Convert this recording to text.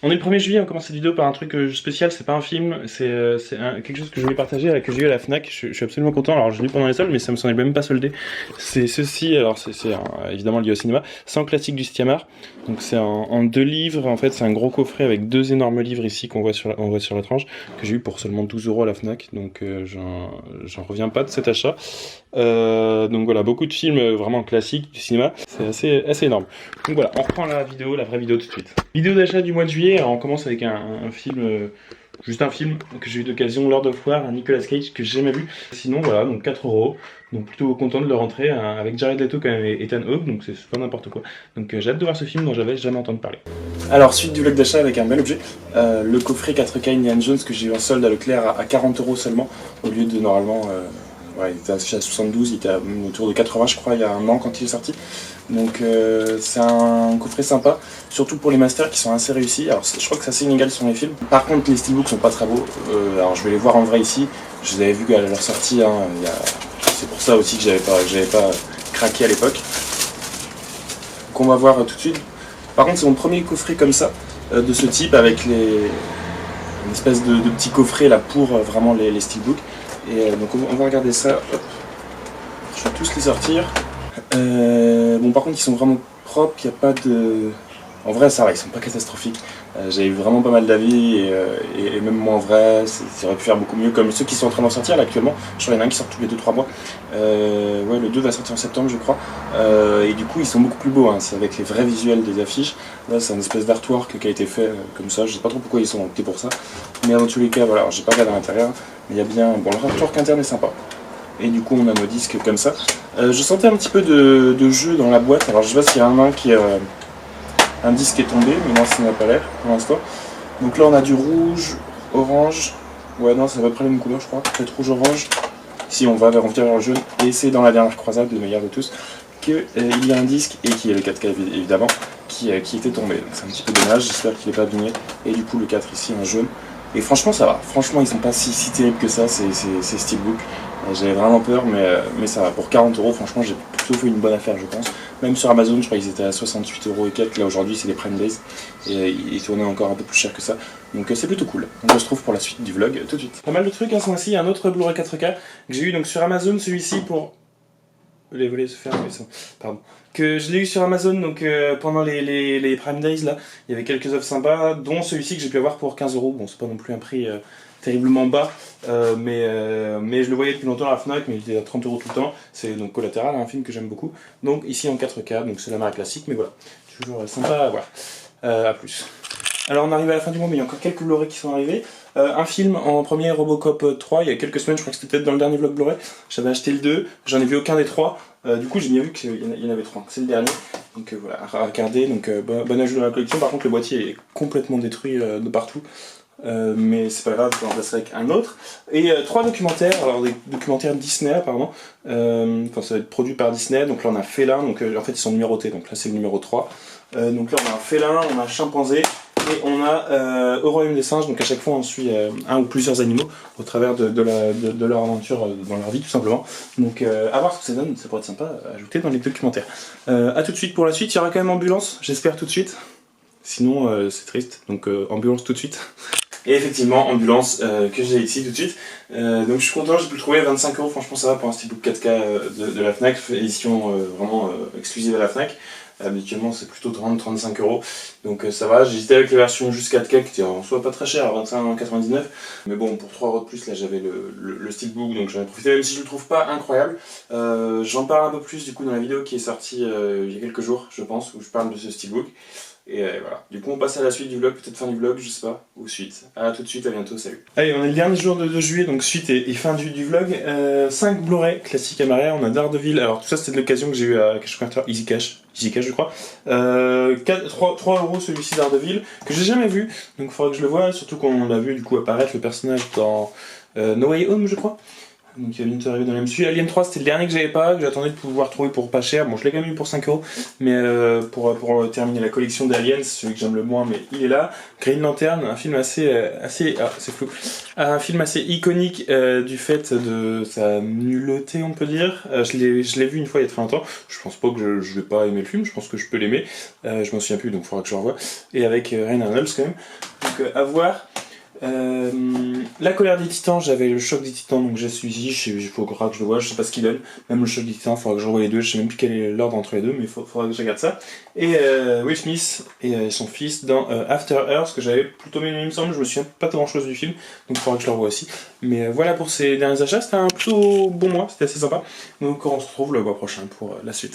On est le 1er juillet, on commence cette vidéo par un truc spécial, c'est pas un film, c'est quelque chose que je voulais partager, que j'ai eu à la Fnac, je suis absolument content, alors je l'ai eu pendant les soldes, mais ça me semblait même pas soldé. C'est ceci, alors c'est évidemment lié au cinéma, 100 classiques du Stiamar, donc c'est en 2 livres, en fait c'est un gros coffret avec 2 énormes livres ici qu'on voit on voit sur la tranche, que j'ai eu pour seulement 12 € à la Fnac, donc j'en reviens pas de cet achat. Donc voilà, beaucoup de films vraiment classiques du cinéma, c'est assez énorme. Donc voilà, on reprend la vidéo, la vraie vidéo tout de suite. Vidéo d'achat du mois de juillet, alors on commence avec un film, juste un film que j'ai eu d'occasion, Lord of War, un Nicolas Cage que j'ai jamais vu. Sinon voilà, donc 4 €, donc plutôt content de le rentrer, avec Jared Leto quand même et Ethan Hawke, donc c'est pas n'importe quoi. Donc j'ai hâte de voir ce film dont j'avais jamais entendu parler. Alors suite du vlog d'achat avec un bel objet, le coffret 4K Indiana Jones que j'ai eu en solde à Leclerc à 40 € seulement, au lieu de normalement... ouais, il était affiché à 72, il était autour de 80 je crois il y a un an quand il est sorti. Donc c'est un coffret sympa, surtout pour les masters qui sont assez réussis. Alors je crois que c'est assez inégal sur les films. Par contre les steelbooks sont pas très beaux, alors je vais les voir en vrai ici. Je les avais vus à leur sortie, hein, c'est pour ça aussi que j'avais pas craqué à l'époque. Qu'on va voir tout de suite. Par contre c'est mon premier coffret comme ça, de ce type, avec une espèce de petit coffret là pour vraiment les steelbooks. Et donc on va regarder ça, hop. Je vais tous les sortir. Bon par contre ils sont vraiment propres, il n'y a pas de... En vrai ça va, ils sont pas catastrophiques. J'ai eu vraiment pas mal d'avis et même moi en vrai, ça aurait pu faire beaucoup mieux, comme ceux qui sont en train d'en sortir là actuellement. Je crois qu'il y en a un qui sort tous les 2-3 mois. Ouais, le 2 va sortir en septembre je crois. Et du coup ils sont beaucoup plus beaux, hein. C'est avec les vrais visuels des affiches. Là c'est une espèce d'artwork qui a été fait comme ça, je sais pas trop pourquoi ils sont optés pour ça. Mais dans tous les cas, voilà, j'ai pas regardé à l'intérieur, mais il y a bien... Bon, le artwork interne est sympa. Et du coup on a nos disques comme ça. Je sentais un petit peu de jeu dans la boîte, alors je sais pas s'il y a un qui... un disque est tombé, mais non ça n'a pas l'air pour l'instant. Donc là on a du rouge, orange, ouais non c'est à peu près la même couleur je crois, peut-être rouge-orange. Ici on va vers le jaune, et c'est dans la dernière croisade, le meilleur de tous, qu'il y a un disque, et qui est le 4K évidemment, qui était tombé. C'est un petit peu dommage, j'espère qu'il n'est pas abîmé. Et du coup le 4 ici en jaune. Et franchement ça va, franchement ils sont pas si terribles que ça, ces steelbooks. J'avais vraiment peur, mais ça va. Pour 40 €, franchement, j'ai plutôt fait une bonne affaire, je pense. Même sur Amazon, je crois qu'ils étaient à 68 € et quelques. Là, aujourd'hui, c'est les Prime Days. Et ils tournaient encore un peu plus cher que ça. Donc, c'est plutôt cool. On se retrouve pour la suite du vlog tout de suite. Pas mal de trucs, hein, ce mois-ci. Il y a un autre Blu-ray 4K que j'ai eu donc sur Amazon, celui-ci pour... Les volets se ferment, pardon. Que je l'ai eu sur Amazon, donc pendant les Prime Days, là, il y avait quelques offres sympas, dont celui-ci que j'ai pu avoir pour 15 €. Bon, c'est pas non plus un prix terriblement bas, mais je le voyais depuis longtemps à la Fnac, mais il était à 30 € tout le temps. C'est donc Collatéral, un film que j'aime beaucoup. Donc ici en 4K, donc c'est la marque classique, mais voilà, toujours sympa à voir. À plus. Alors on arrive à la fin du mois, mais il y a encore quelques Blu-ray qui sont arrivés. Un film en premier, Robocop 3, il y a quelques semaines, je crois que c'était peut-être dans le dernier vlog Blu-ray. J'avais acheté le 2, j'en ai vu aucun des 3. Du coup j'ai bien vu qu'il y en avait 3, c'est le dernier. Donc voilà, à regarder, donc bon ajout dans la collection. Par contre le boîtier est complètement détruit de partout. Mais c'est pas grave, je vais en remplacer avec un autre. Et 3 documentaires, alors des documentaires Disney apparemment. Enfin ça va être produit par Disney, donc là on a Félin, donc en fait ils sont numérotés, donc là c'est le numéro 3. Donc là on a un félin, on a un chimpanzé et on a au royaume des singes, donc à chaque fois on suit un ou plusieurs animaux au travers de leur aventure dans leur vie tout simplement. Donc à voir ce que ça donne, ça pourrait être sympa à ajouter dans les documentaires. A tout de suite pour la suite, il y aura quand même Ambulance, j'espère tout de suite. Sinon c'est triste, donc Ambulance tout de suite. Et effectivement, Ambulance que j'ai ici tout de suite. Donc je suis content, j'ai pu le trouver à 25 €, franchement ça va pour un steelbook 4K de la Fnac, édition vraiment exclusive à la Fnac. Habituellement c'est plutôt 30-35 €, donc ça va. J'ai hésité avec la version juste 4K qui était en soi pas très chère, à 25,99 €, mais bon pour 3 € de plus là j'avais le steelbook, donc j'en ai profité, même si je le trouve pas incroyable. J'en parle un peu plus du coup dans la vidéo qui est sortie il y a quelques jours je pense, où je parle de ce steelbook. Et voilà, du coup on passe à la suite du vlog, peut-être fin du vlog, je sais pas, ou suite. A tout de suite, à bientôt, salut. Allez, on est le dernier jour de juillet, donc suite et fin du vlog. 5 Blu-ray classiques à Maria, on a Daredevil, alors tout ça c'était de l'occasion que j'ai eu à Cash Converter, Easy Cash je crois. 3 € celui-ci Daredevil, que j'ai jamais vu, donc il faudra que je le voie, surtout qu'on l'a vu du coup apparaître le personnage dans No Way Home je crois. Donc il va bientôt arriver dans le MCU. Alien 3 c'était le dernier que j'avais pas, que j'attendais de pouvoir trouver pour pas cher. Bon je l'ai quand même eu pour 5€, mais pour terminer la collection d'Aliens, celui que j'aime le moins, mais il est là. Green Lantern, un film assez c'est flou. Un film assez iconique du fait de sa nullité on peut dire. Je l'ai vu une fois il y a très longtemps. Je pense pas que je vais pas aimer le film, je pense que je peux l'aimer. Je m'en souviens plus donc il faudra que je le revoie. Et avec Ryan Reynolds quand même. Donc à voir. La colère des titans, j'avais le choc des titans donc j'ai suivi, il faudra que je le vois, je sais pas ce qu'il donne, même le choc des titans, il faudra que je revoie les deux, je sais même plus quel est l'ordre entre les deux, mais il faudra que je regarde ça. Et Will Smith et son fils dans After Earth, que j'avais plutôt aimé il me semble, je me souviens pas grand chose du film, donc il faudra que je le revoie aussi. Mais voilà pour ces derniers achats, c'était un plutôt bon mois, c'était assez sympa, donc on se retrouve le mois prochain pour la suite.